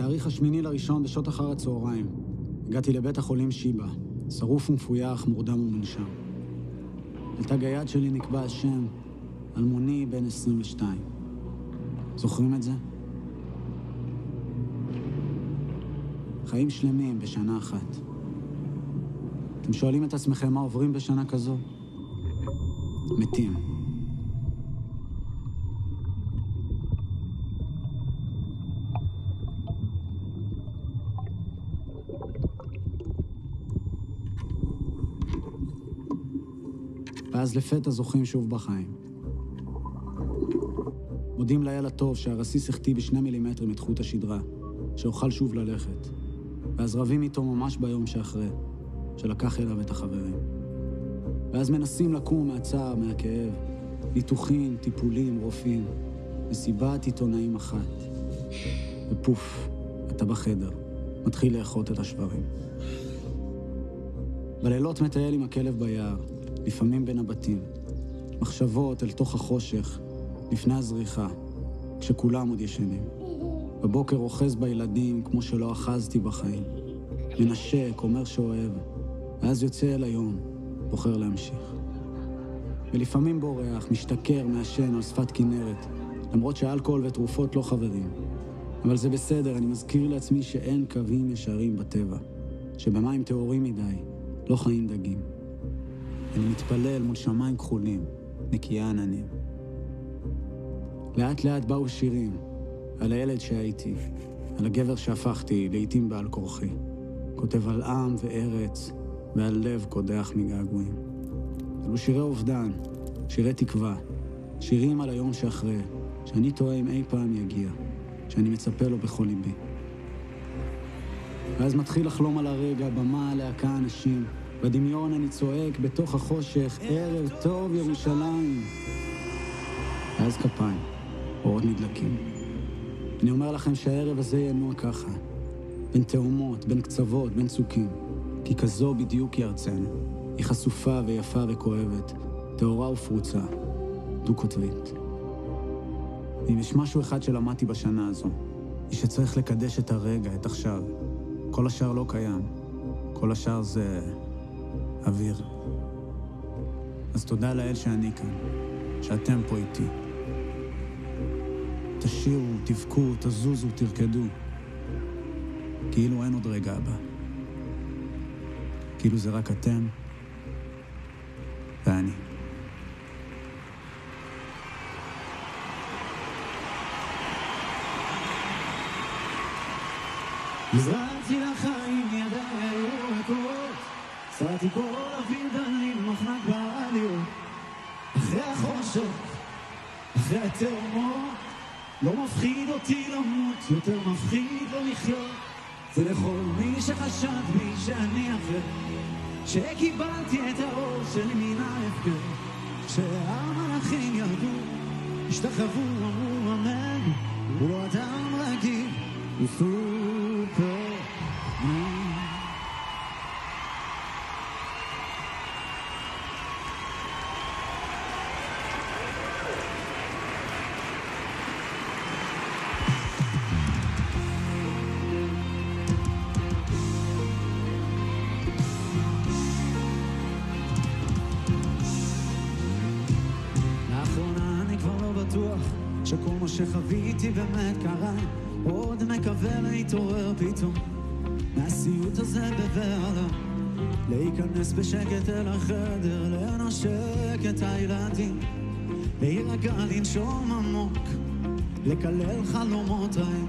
בתאריך ה8/1 בשעות אחר הצהריים הגעתי לבית החולים שיבה, שרוף ומפויח, מורדם ומנשם. על תג היד שלי נקבע השם אלמוני בן 22. זוכרים את זה? חיים שלמים בשנה אחת. אתם שואלים את עצמכם מה עוברים בשנה כזו? מתים. ואז לפתע זוכים שוב בחיים. מודים לאל הטוב שהרסיס החטיא ב2 מילימטרים את חוט השדרה, שאוכל שוב ללכת. ואז רבים איתו ממש ביום שאחרי, שלקח אליו את החברים. ואז מנסים לקום מהצער, מהכאב, ניתוחים, טיפולים, רופאים, מסיבת עיתונאים אחת. ופוף, אתה בחדר, מתחיל לאחות את השברים. בלילות מטייל עם הכלב ביער, לפעמים בין הבתים. מחשבות אל תוך החושך, לפני הזריחה, כשכולם עוד ישנים. בבוקר רוחז בילדים כמו שלא אחזתי בחיים. מנשק, אומר שאוהב, ואז יוצא אל היום, בוחר להמשיך. ולפעמים בורח, משתכר, מעשן על שפת כנרת, למרות שאלכוהול ותרופות לא חברים. אבל זה בסדר, אני מזכיר לעצמי שאין קווים ישרים בטבע, שבמים טהורים מדי לא חיים דגים. אני מתפלל מול שמיים כחולים, נקייה עננים. לאט לאט באו שירים, על הילד שהייתי, על הגבר שהפכתי, לעתים בעל כורחי. כותב על עם וארץ, ועל לב קודח מגעגועים. אלו שירי אובדן, שירי תקווה, שירים על היום שאחרי, שאני טועה אם אי פעם יגיע, שאני מצפה לו בכל ליבי. ואז מתחיל לחלום על הרגע, במה, להקה אנשים, בדמיון אני צועק בתוך החושך, ערב טוב ירושלים. ואז כפיים, אורות נדלקים. אני אומר לכם שהערב הזה ינוע ככה, בין תאומות, בין קצוות, בין צוקים, כי כזו בדיוק היא ארצנו. היא חשופה ויפה וכואבת, טהורה ופרוצה, דו-קוטבית. אם יש משהו אחד שלמדתי בשנה הזו, היא שצריך לקדש את הרגע, את עכשיו. כל השאר לא קיים. כל השאר זה אוויר. אז תודה לאל שאני כאן, שאתם פה איתי. תשירו, תבכו, תזוזו, תרקדו. כאילו אין עוד רגע הבא. כאילו זה רק אתם ואני. נזרעתי לחיים ידיי רקות, צרתי כל הוילדנים מחנק ברדיו. אחרי החושך, אחרי התאומות, לא מפחיד אותי למות, יותר מפחיד לא לחיות. זה לכל מי שחשד בי שאני אחר, שקיבלתי את האור שלי מן ההפקר. כשהמלאכים ירדו, השתחוו, אמרו אמן, הוא לא אדם רגיל, הוא סופרמן. שכל מה שחוויתי באמת קרה, עוד מקווה להתעורר פתאום מהסיוט הזה בבעלה, להיכנס בשקט אל החדר, לנשק את הילדים, להירגע לנשום עמוק, לקלל חלומות רעים,